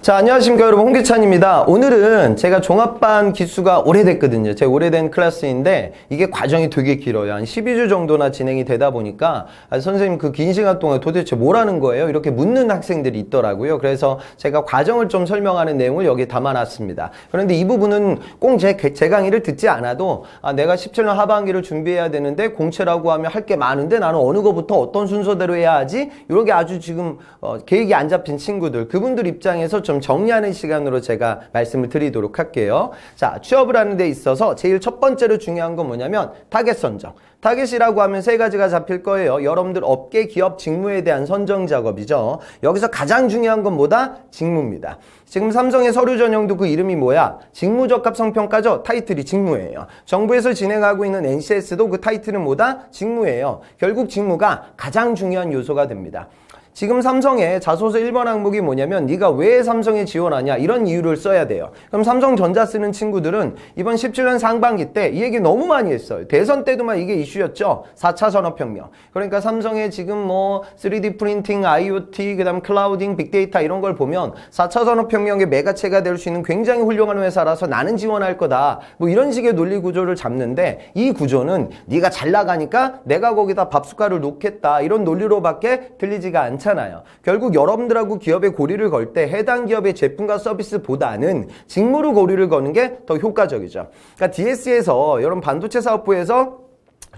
자, 안녕하십니까 여러분, 홍기찬입니다. 오늘은 제가 종합반 기수가 오래됐거든요. 제 오래된 클래스인데 이게 과정이 되게 길어요. 한 12주 정도나 진행이 되다 보니까 선생님 그 긴 시간 동안 도대체 뭘 하는 거예요? 이렇게 묻는 학생들이 있더라고요. 그래서 제가 과정을 좀 설명하는 내용을 여기 담아놨습니다. 그런데 이 부분은 꼭 제 강의를 듣지 않아도 내가 17년 하반기를 준비해야 되는데 공채라고 하면 할 게 많은데 나는 어느 거부터 어떤 순서대로 해야 하지? 이렇게 아주 지금 계획이 안 잡힌 친구들, 그분들 입장에서 좀 정리하는 시간으로 제가 말씀을 드리도록 할게요. 자, 취업을 하는 데 있어서 제일 첫 번째로 중요한 건 뭐냐면 타겟 선정. 타겟이라고 하면 세 가지가 잡힐 거예요. 여러분들 업계, 기업, 직무에 대한 선정 작업이죠. 여기서 가장 중요한 건 뭐다? 직무입니다. 지금 삼성의 서류 전형도 그 이름이 뭐야? 직무 적합성 평가죠. 타이틀이 직무예요. 정부에서 진행하고 있는 NCS도 그 타이틀은 뭐다? 직무예요. 결국 직무가 가장 중요한 요소가 됩니다. 지금 삼성의 자소서 1번 항목이 뭐냐면 네가 왜 삼성에 지원하냐 이런 이유를 써야 돼요. 그럼 삼성전자 쓰는 친구들은 이번 17년 상반기 때 이 얘기 너무 많이 했어요. 대선 때도 막 이게 이슈였죠. 4차 산업혁명. 그러니까 삼성의 지금 뭐 3D 프린팅, IoT, 그다음 클라우딩, 빅데이터 이런 걸 보면 4차 산업혁명의 매개체가 될 수 있는 굉장히 훌륭한 회사라서 나는 지원할 거다. 뭐 이런 식의 논리 구조를 잡는데 이 구조는 네가 잘 나가니까 내가 거기다 밥숟가락을 놓겠다. 이런 논리로밖에 들리지가 않죠. 결국 여러분들하고 기업의 고리를 걸 때 해당 기업의 제품과 서비스보다는 직무로 고리를 거는 게 더 효과적이죠. 그러니까 DS에서 여러분 반도체 사업부에서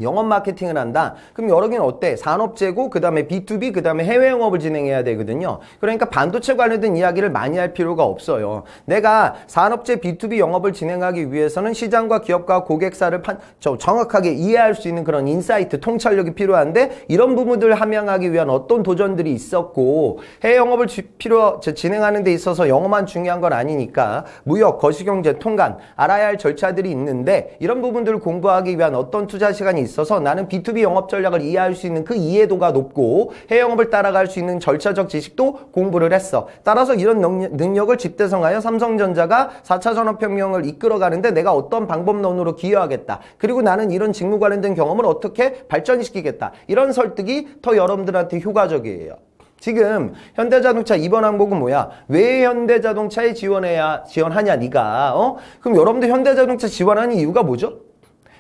영업 마케팅을 한다. 그럼 여러분은 어때? 산업재고, 그 다음에 B2B, 그 다음에 해외 영업을 진행해야 되거든요. 그러니까 반도체 관련된 이야기를 많이 할 필요가 없어요. 내가 산업재 B2B 영업을 진행하기 위해서는 시장과 기업과 고객사를 정확하게 이해할 수 있는 그런 인사이트, 통찰력이 필요한데 이런 부분들을 함양하기 위한 어떤 도전들이 있었고 해외 영업을 진행하는 데 있어서 영어만 중요한 건 아니니까 무역, 거시경제, 통관 알아야 할 절차들이 있는데 이런 부분들을 공부하기 위한 어떤 투자 시간이 있어서 나는 B2B 영업 전략을 이해할 수 있는 그 이해도가 높고 해외 영업을 따라갈 수 있는 절차적 지식도 공부를 했어. 따라서 이런 능력을 집대성하여 삼성전자가 4차 산업혁명을 이끌어가는데 내가 어떤 방법론으로 기여하겠다. 그리고 나는 이런 직무 관련된 경험을 어떻게 발전시키겠다. 이런 설득이 더 여러분들한테 효과적이에요. 지금 현대자동차 2번 항목은 뭐야? 왜 현대자동차에 지원하냐 네가? 그럼 여러분들 현대자동차 지원하는 이유가 뭐죠?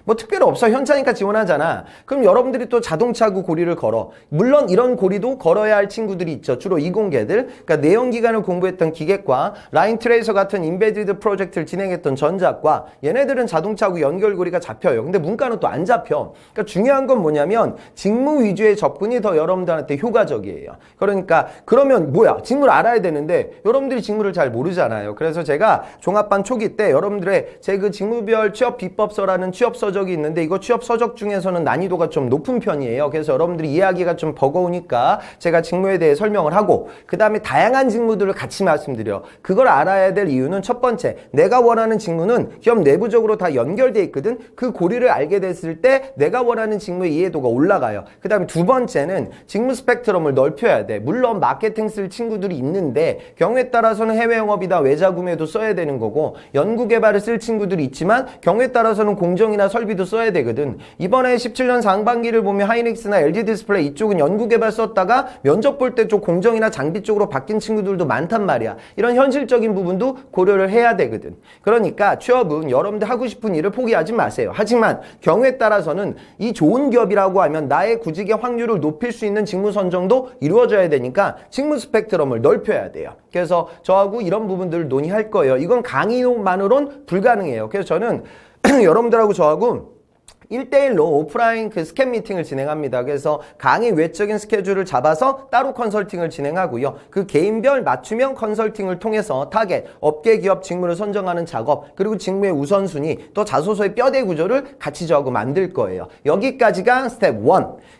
뭐 특별히 없어. 현차니까 지원하잖아. 그럼 여러분들이 또 자동차하고 고리를 걸어. 물론 이런 고리도 걸어야 할 친구들이 있죠. 주로 이공계들. 그러니까 내연기관을 공부했던 기계과, 라인 트레이서 같은 인베디드 프로젝트를 진행했던 전자과, 얘네들은 자동차하고 연결고리가 잡혀요. 근데 문과는 또 안 잡혀. 그러니까 중요한 건 뭐냐면 직무 위주의 접근이 더 여러분들한테 효과적이에요. 그러니까 그러면 뭐야? 직무를 알아야 되는데 여러분들이 직무를 잘 모르잖아요. 그래서 제가 종합반 초기 때 여러분들의 제 그 직무별 취업 비법서라는 취업서 적이 있는데 이거 취업 서적 중에서는 난이도가 좀 높은 편이에요. 그래서 여러분들이 이해하기가 좀 버거우니까 제가 직무에 대해 설명을 하고 그 다음에 다양한 직무들을 같이 말씀드려. 그걸 알아야 될 이유는 첫 번째, 내가 원하는 직무는 기업 내부적으로 다 연결돼 있거든. 그 고리를 알게 됐을 때 내가 원하는 직무의 이해도가 올라가요. 그 다음에 두 번째는 직무 스펙트럼을 넓혀야 돼. 물론 마케팅 쓸 친구들이 있는데 경우에 따라서는 해외 영업이다 외자 구매도 써야 되는 거고 연구개발을 쓸 친구들이 있지만 경우에 따라서는 공정이나 설비도 써야 되거든. 이번에 17년 상반기를 보면 하이닉스나 LG 디스플레이 이쪽은 연구개발 썼다가 면접 볼 때 좀 공정이나 장비 쪽으로 바뀐 친구들도 많단 말이야. 이런 현실적인 부분도 고려를 해야 되거든. 그러니까 취업은 여러분들 하고 싶은 일을 포기하지 마세요. 하지만 경우에 따라서는 이 좋은 기업이라고 하면 나의 구직의 확률을 높일 수 있는 직무 선정도 이루어져야 되니까 직무 스펙트럼을 넓혀야 돼요. 그래서 저하고 이런 부분들을 논의할 거예요. 이건 강의만으로는 불가능해요. 그래서 저는 여러분들하고 저하고 1대1로 오프라인 그 스캔 미팅을 진행합니다. 그래서 강의 외적인 스케줄을 잡아서 따로 컨설팅을 진행하고요. 그 개인별 맞춤형 컨설팅을 통해서 타겟, 업계, 기업, 직무를 선정하는 작업, 그리고 직무의 우선순위, 또 자소서의 뼈대 구조를 같이 저하고 만들 거예요. 여기까지가 스텝 1.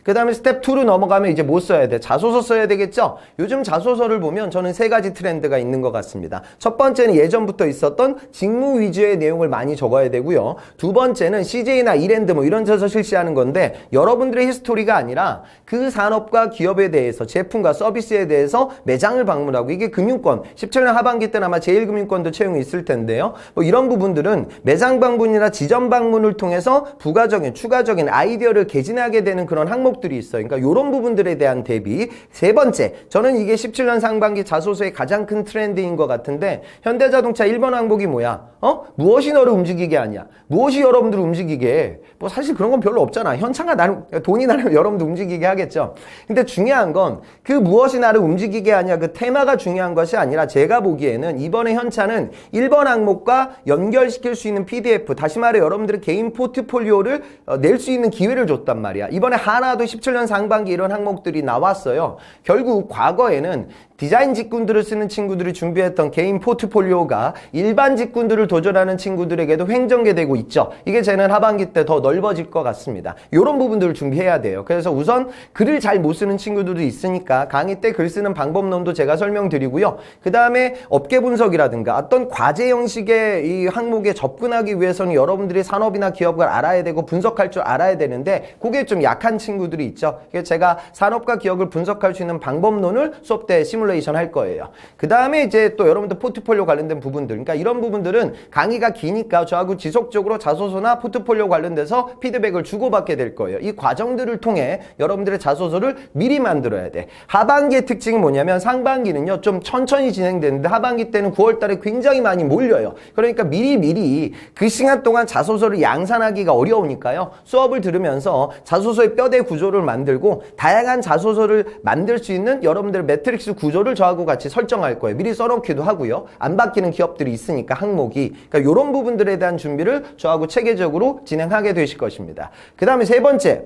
그 다음에 스텝 2로 넘어가면 이제 뭐 써야 돼? 자소서 써야 되겠죠? 요즘 자소서를 보면 저는 세 가지 트렌드가 있는 것 같습니다. 첫 번째는 예전부터 있었던 직무 위주의 내용을 많이 적어야 되고요. 두 번째는 CJ나 이랜드 뭐 이런 데서 실시하는 건데 여러분들의 히스토리가 아니라 그 산업과 기업에 대해서 제품과 서비스에 대해서 매장을 방문하고 이게 금융권 17년 하반기 때는 아마 제1금융권도 채용이 있을 텐데요. 뭐 이런 부분들은 매장 방문이나 지점 방문을 통해서 부가적인 추가적인 아이디어를 개진하게 되는 그런 항목들이 있어요. 그러니까 이런 부분들에 대한 대비. 세 번째, 저는 이게 17년 상반기 자소서의 가장 큰 트렌드인 것 같은데 현대자동차 1번 항목이 뭐야? 무엇이 너를 움직이게 하냐? 무엇이 여러분들을 움직이게 해? 뭐 사실 그런 건 별로 없잖아. 현차가 나를 돈이 나를 여러분들 움직이게 하겠죠. 근데 중요한 건 그 무엇이 나를 움직이게 하냐 그 테마가 중요한 것이 아니라 제가 보기에는 이번에 현차는 1번 항목과 연결시킬 수 있는 PDF, 다시 말해 여러분들의 개인 포트폴리오를 낼 수 있는 기회를 줬단 말이야. 이번에 하나도 17년 상반기 이런 항목들이 나왔어요. 결국 과거에는 디자인 직군들을 쓰는 친구들이 준비했던 개인 포트폴리오가 일반 직군들을 도전하는 친구들에게도 횡전게 되고 있죠. 이게 쟤는 하반기 때 더 넓어질 것 같습니다. 이런 부분들을 준비해야 돼요. 그래서 우선 글을 잘 못 쓰는 친구들도 있으니까 강의 때 글 쓰는 방법론도 제가 설명드리고요. 그 다음에 업계 분석이라든가 어떤 과제 형식의 이 항목에 접근하기 위해서는 여러분들이 산업이나 기업을 알아야 되고 분석할 줄 알아야 되는데 그게 좀 약한 친구들이 있죠. 그래서 제가 산업과 기업을 분석할 수 있는 방법론을 수업 때 시뮬레이션 할 거예요. 그 다음에 이제 또 여러분들 포트폴리오 관련된 부분들, 그러니까 이런 부분들은 강의가 기니까 저하고 지속적으로 자소서나 포트폴리오 관련돼서 피드백을 주고받게 될 거예요. 이 과정들을 통해 여러분들의 자소서를 미리 만들어야 돼. 하반기의 특징이 뭐냐면 상반기는요 좀 천천히 진행되는데 하반기 때는 9월 달에 굉장히 많이 몰려요. 그러니까 미리 그 시간 동안 자소서를 양산하기가 어려우니까요. 수업을 들으면서 자소서의 뼈대 구조를 만들고 다양한 자소서를 만들 수 있는 여러분들 매트릭스 구조를 저하고 같이 설정할 거예요. 미리 써놓기도 하고요. 안 바뀌는 기업들이 있으니까 항목이. 그러니까 이런 부분들에 대한 준비를 저하고 체계적으로 진행하게 되실 것입니다. 그 다음에 세 번째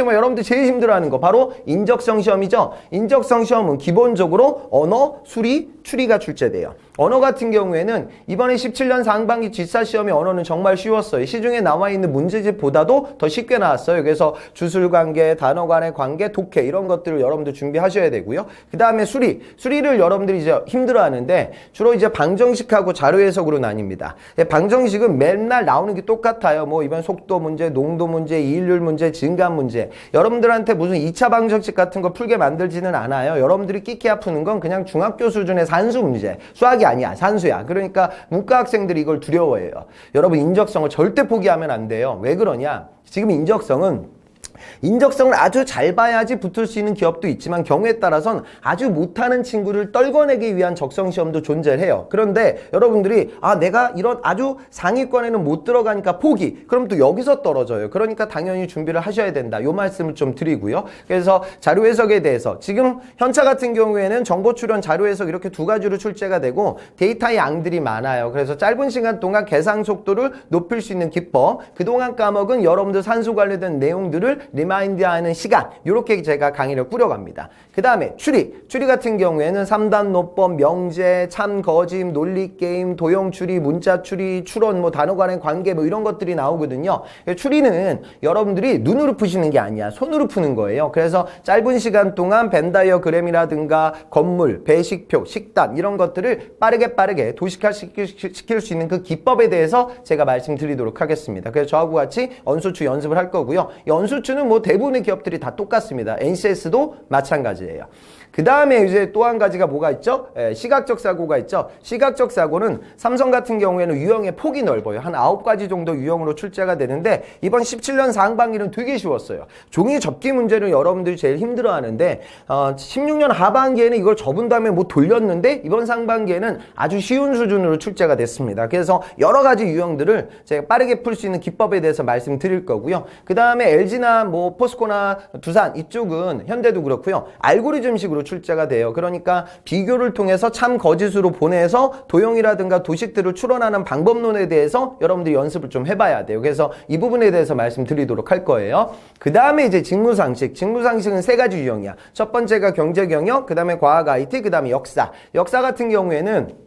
뭐 여러분들 제일 힘들어하는 거 바로 인적성 시험이죠. 인적성 시험은 기본적으로 언어, 수리, 추리가 출제돼요. 언어 같은 경우에는 이번에 17년 상반기 G사 시험의 언어는 정말 쉬웠어요. 시중에 나와 있는 문제집보다도 더 쉽게 나왔어요. 그래서 주술관계, 단어 간의 관계, 독해 이런 것들을 여러분들 준비하셔야 되고요. 그 다음에 수리를 여러분들이 이제 힘들어하는데 주로 이제 방정식하고 자료 해석으로 나뉩니다. 방정식은 맨날 나오는 게 똑같아요. 뭐 이번 속도 문제, 농도 문제, 이일률 문제, 증감 문제. 여러분들한테 무슨 2차 방정식 같은 거 풀게 만들지는 않아요. 여러분들이 끼끼야 푸는 건 그냥 중학교 수준의 산수 문제. 수학이 아니야. 산수야. 그러니까 문과 학생들이 이걸 두려워해요. 여러분 인적성을 절대 포기하면 안 돼요. 왜 그러냐? 지금 인적성을 아주 잘 봐야지 붙을 수 있는 기업도 있지만 경우에 따라선 아주 못하는 친구를 떨궈내기 위한 적성시험도 존재해요. 그런데 여러분들이 내가 이런 아주 상위권에는 못 들어가니까 포기. 그럼 또 여기서 떨어져요. 그러니까 당연히 준비를 하셔야 된다. 요 말씀을 좀 드리고요. 그래서 자료 해석에 대해서 지금 현차 같은 경우에는 정보 출연, 자료 해석 이렇게 두 가지로 출제가 되고 데이터의 양들이 많아요. 그래서 짧은 시간 동안 계산 속도를 높일 수 있는 기법, 그동안 까먹은 여러분들 산수 관련된 내용들을 리마인드하는 시간, 이렇게 제가 강의를 꾸려갑니다. 그 다음에 추리 같은 경우에는 3단 노법, 명제, 참, 거짓, 논리게임, 도형추리, 문자추리, 추론, 뭐 단어 간의 관계 뭐 이런 것들이 나오거든요. 추리는 여러분들이 눈으로 푸시는 게 아니야. 손으로 푸는 거예요. 그래서 짧은 시간 동안 벤다이어그램이라든가 건물, 배식표, 식단 이런 것들을 빠르게 도식화시킬 수 있는 그 기법에 대해서 제가 말씀드리도록 하겠습니다. 그래서 저하고 같이 언수추 연습을 할 거고요. 이 언수추는 뭐 대부분의 기업들이 다 똑같습니다. NCS도 마찬가지예요. 그 다음에 이제 또 한 가지가 뭐가 있죠? 시각적 사고가 있죠. 시각적 사고는 삼성 같은 경우에는 유형의 폭이 넓어요. 한 9가지 정도 유형으로 출제가 되는데 이번 17년 상반기는 되게 쉬웠어요. 종이 접기 문제는 여러분들이 제일 힘들어하는데 16년 하반기에는 이걸 접은 다음에 뭐 돌렸는데 이번 상반기에는 아주 쉬운 수준으로 출제가 됐습니다. 그래서 여러 가지 유형들을 제가 빠르게 풀 수 있는 기법에 대해서 말씀드릴 거고요. 그 다음에 LG나 뭐 포스코나 두산 이쪽은 현대도 그렇고요. 알고리즘식으로 출제가 돼요. 그러니까 비교를 통해서 참 거짓으로 보내서 도형이라든가 도식들을 추론하는 방법론에 대해서 여러분들이 연습을 좀 해봐야 돼요. 그래서 이 부분에 대해서 말씀드리도록 할 거예요. 그 다음에 이제 직무상식은 세 가지 유형이야. 첫 번째가 경제경영, 그 다음에 과학 IT, 그 다음에 역사 같은 경우에는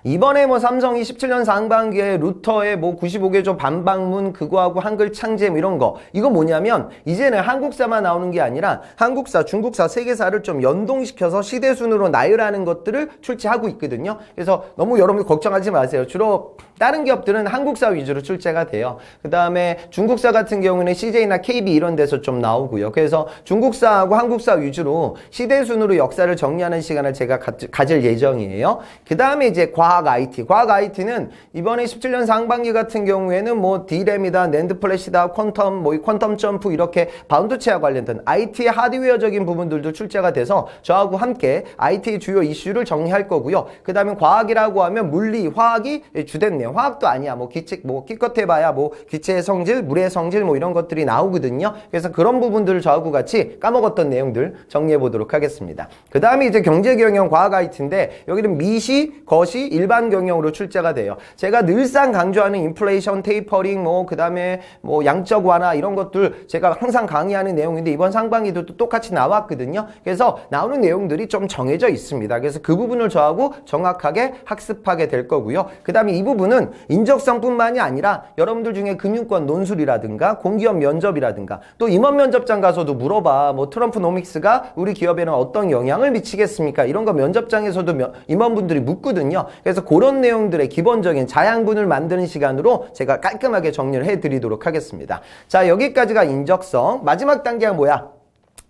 이번에 뭐 삼성이 17년 상반기에 루터에 뭐 95개조 반박문 그거하고 한글 창제 뭐 이런 거 이거 뭐냐면 이제는 한국사만 나오는 게 아니라 한국사, 중국사, 세계사를 좀 연동시켜서 시대순으로 나열하는 것들을 출제하고 있거든요. 그래서 너무 여러분들 걱정하지 마세요. 주로 다른 기업들은 한국사 위주로 출제가 돼요. 그 다음에 중국사 같은 경우는 CJ나 KB 이런 데서 좀 나오고요. 그래서 중국사하고 한국사 위주로 시대순으로 역사를 정리하는 시간을 제가 가질 예정이에요. 그 다음에 이제 과학 IT. 과학 IT는 이번에 17년 상반기 같은 경우에는 뭐 D램이다, 낸드 플래시다, 퀀텀, 뭐 퀀텀 점프 이렇게 바운드체와 관련된 IT의 하드웨어적인 부분들도 출제가 돼서 저하고 함께 IT의 주요 이슈를 정리할 거고요. 그 다음에 과학이라고 하면 물리, 화학이 주된 내용. 화학도 아니야. 뭐 기체, 뭐 기껏 해봐야 뭐 기체의 성질, 물의 성질 뭐 이런 것들이 나오거든요. 그래서 그런 부분들을 저하고 같이 까먹었던 내용들 정리해 보도록 하겠습니다. 그 다음에 이제 경제경영 과학 IT인데 여기는 미시, 거시, 일반 경영으로 출제가 돼요. 제가 늘상 강조하는 인플레이션, 테이퍼링, 뭐 그 다음에 뭐 양적 완화 이런 것들 제가 항상 강의하는 내용인데 이번 상반기도 또 똑같이 나왔거든요. 그래서 나오는 내용들이 좀 정해져 있습니다. 그래서 그 부분을 저하고 정확하게 학습하게 될 거고요. 그 다음에 이 부분은 인적성뿐만이 아니라 여러분들 중에 금융권 논술이라든가 공기업 면접이라든가 또 임원 면접장 가서도 물어봐. 뭐 트럼프노믹스가 우리 기업에는 어떤 영향을 미치겠습니까? 이런 거 면접장에서도 임원분들이 묻거든요. 그래서 그런 내용들의 기본적인 자양분을 만드는 시간으로 제가 깔끔하게 정리를 해드리도록 하겠습니다. 자, 여기까지가 인적성. 마지막 단계가 뭐야?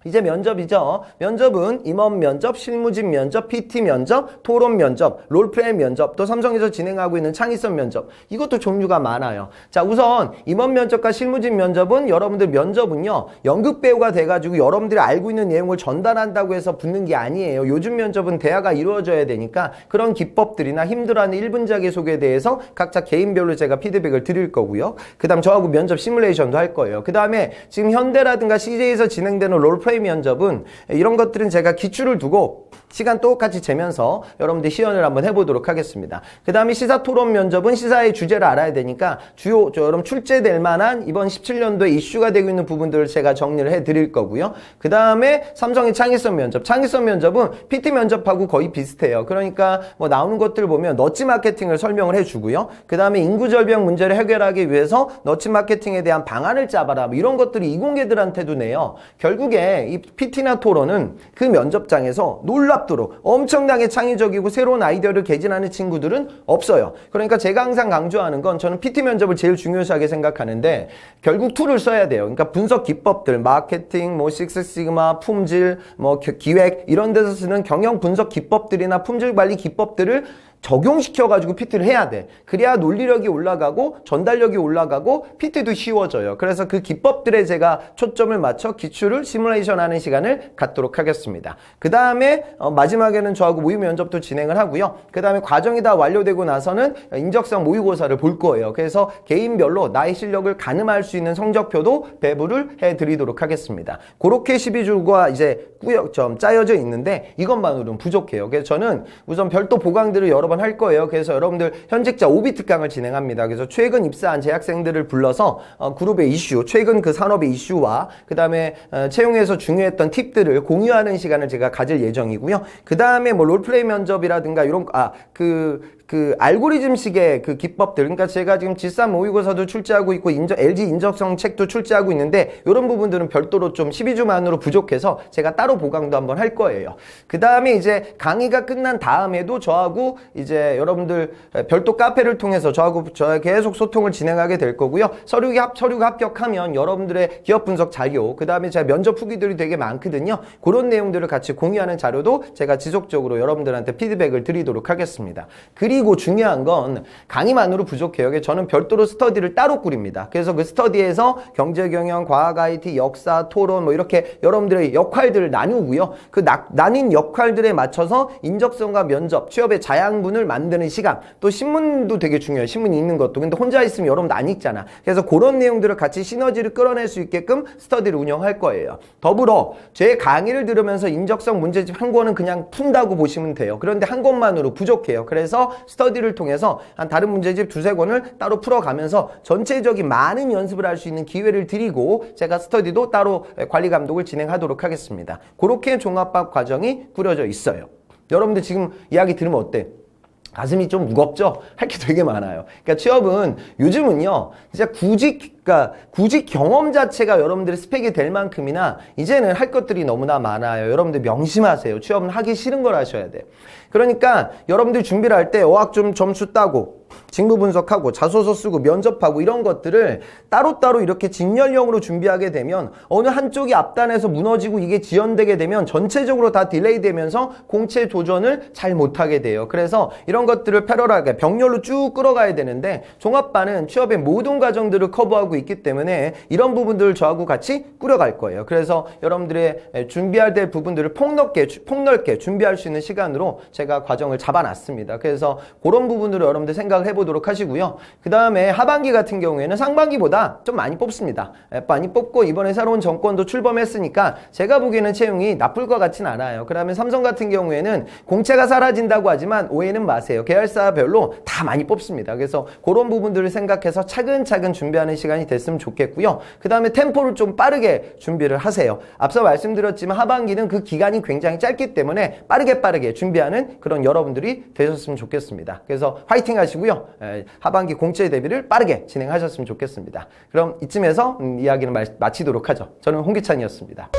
이제 면접이죠. 면접은 임원 면접, 실무진 면접, PT 면접, 토론 면접, 롤플레이 면접, 또 삼성에서 진행하고 있는 창의성 면접. 이것도 종류가 많아요. 자, 우선 임원 면접과 실무진 면접은 여러분들 면접은요. 연극 배우가 돼가지고 여러분들이 알고 있는 내용을 전달한다고 해서 붙는 게 아니에요. 요즘 면접은 대화가 이루어져야 되니까 그런 기법들이나 힘들어하는 1분 자기소개에 대해서 각자 개인별로 제가 피드백을 드릴 거고요. 그 다음 저하고 면접 시뮬레이션도 할 거예요. 그 다음에 지금 현대라든가 CJ에서 진행되는 롤플레이 면접은 이런 것들은 제가 기출을 두고 시간 똑같이 재면서 여러분들 시연을 한번 해보도록 하겠습니다. 그 다음에 시사토론 면접은 시사의 주제를 알아야 되니까 주요 여러분 출제될 만한 이번 17년도에 이슈가 되고 있는 부분들을 제가 정리를 해드릴 거고요. 그 다음에 삼성의 창의성 면접. 창의성 면접은 PT 면접하고 거의 비슷해요. 그러니까 뭐 나오는 것들 보면 너치 마케팅을 설명을 해주고요. 그 다음에 인구절벽 문제를 해결하기 위해서 너치 마케팅에 대한 방안을 짜봐라. 뭐 이런 것들이 이공계들한테도 내요. 결국에 이 PT나 토론은 그 면접장에서 놀랍도록 엄청나게 창의적이고 새로운 아이디어를 개진하는 친구들은 없어요. 그러니까 제가 항상 강조하는 건 저는 PT 면접을 제일 중요시하게 생각하는데 결국 툴을 써야 돼요. 그러니까 분석 기법들, 마케팅, 뭐 식스시그마, 품질, 뭐 기획 이런 데서 쓰는 경영 분석 기법들이나 품질 관리 기법들을 적용시켜가지고 PT를 해야 돼. 그래야 논리력이 올라가고 전달력이 올라가고 PT도 쉬워져요. 그래서 그 기법들에 제가 초점을 맞춰 기출을 시뮬레이션 하는 시간을 갖도록 하겠습니다. 그 다음에 마지막에는 저하고 모의 면접도 진행을 하고요. 그 다음에 과정이 다 완료되고 나서는 인적성 모의고사를 볼 거예요. 그래서 개인별로 나의 실력을 가늠할 수 있는 성적표도 배부를 해드리도록 하겠습니다. 그렇게 12주가 이제 꾸역점 짜여져 있는데 이것만으로는 부족해요. 그래서 저는 우선 별도 보강들을 여러 번 할 거예요. 그래서 여러분들 현직자 OB 특강을 진행합니다. 그래서 최근 입사한 재학생들을 불러서 그룹의 이슈, 최근 그 산업의 이슈와 그 다음에 채용에서 중요했던 팁들을 공유하는 시간을 제가 가질 예정이고요. 그 다음에 뭐 롤플레이 면접이라든가 이런 그 알고리즘식의 그 기법들, 그러니까 제가 지금 G3 모의고사도 출제하고 있고 LG 인적성 책도 출제하고 있는데 이런 부분들은 별도로 좀 12주만으로 부족해서 제가 따로 보강도 한번 할 거예요. 그 다음에 이제 강의가 끝난 다음에도 저하고 이제 여러분들 별도 카페를 통해서 저하고 계속 소통을 진행하게 될 거고요. 서류가 합격하면 여러분들의 기업 분석 자료, 그 다음에 제가 면접 후기들이 되게 많거든요. 그런 내용들을 같이 공유하는 자료도 제가 지속적으로 여러분들한테 피드백을 드리도록 하겠습니다. 그리고 중요한 건 강의만으로 부족해요. 저는 별도로 스터디를 따로 꾸립니다. 그래서 그 스터디에서 경제경영, 과학 IT, 역사, 토론 뭐 이렇게 여러분들의 역할들을 나누고요. 그 나뉜 역할들에 맞춰서 인적성과 면접, 취업의 자양분을 만드는 시간. 또 신문도 되게 중요해요. 신문 읽는 것도. 근데 혼자 있으면 여러분도 안 읽잖아. 그래서 그런 내용들을 같이 시너지를 끌어낼 수 있게끔 스터디를 운영할 거예요. 더불어 제 강의를 들으면서 인적성 문제집 한 권은 그냥 푼다고 보시면 돼요. 그런데 한 권만으로 부족해요. 그래서 스터디를 통해서 한 다른 문제집 두세 권을 따로 풀어가면서 전체적인 많은 연습을 할 수 있는 기회를 드리고 제가 스터디도 따로 관리 감독을 진행하도록 하겠습니다. 그렇게 종합밥 과정이 꾸려져 있어요. 여러분들 지금 이야기 들으면 어때? 가슴이 좀 무겁죠? 할 게 되게 많아요. 그러니까 취업은 요즘은요, 진짜 그러니까 구직 경험 자체가 여러분들의 스펙이 될 만큼이나 이제는 할 것들이 너무나 많아요. 여러분들 명심하세요. 취업은 하기 싫은 걸 하셔야 돼요. 그러니까 여러분들 준비를 할 때 어학 좀 점수 따고 직무 분석하고 자소서 쓰고 면접하고 이런 것들을 따로따로 이렇게 진열형으로 준비하게 되면 어느 한쪽이 앞단에서 무너지고 이게 지연되게 되면 전체적으로 다 딜레이 되면서 공채 도전을 잘 못하게 돼요. 그래서 이런 것들을 패러럴하게 병렬로 쭉 끌어가야 되는데 종합반은 취업의 모든 과정들을 커버하고 있기 때문에 이런 부분들을 저하고 같이 꾸려갈 거예요. 그래서 여러분들의 준비할 될 부분들을 폭넓게 준비할 수 있는 시간으로 제가 과정을 잡아놨습니다. 그래서 그런 부분들을 여러분들 생각을 해보도록 하시고요. 그 다음에 하반기 같은 경우에는 상반기보다 좀 많이 뽑습니다. 많이 뽑고 이번에 새로운 정권도 출범했으니까 제가 보기에는 채용이 나쁠 것 같진 않아요. 그다음에 삼성 같은 경우에는 공채가 사라진다고 하지만 오해는 마세요. 계열사별로 다 많이 뽑습니다. 그래서 그런 부분들을 생각해서 차근차근 준비하는 시간이 됐으면 좋겠고요. 그 다음에 템포를 좀 빠르게 준비를 하세요. 앞서 말씀드렸지만 하반기는 그 기간이 굉장히 짧기 때문에 빠르게 준비하는 그런 여러분들이 되셨으면 좋겠습니다. 그래서 화이팅 하시고요. 하반기 공채 대비를 빠르게 진행하셨으면 좋겠습니다. 그럼 이쯤에서 이야기는 마치도록 하죠. 저는 홍기찬이었습니다.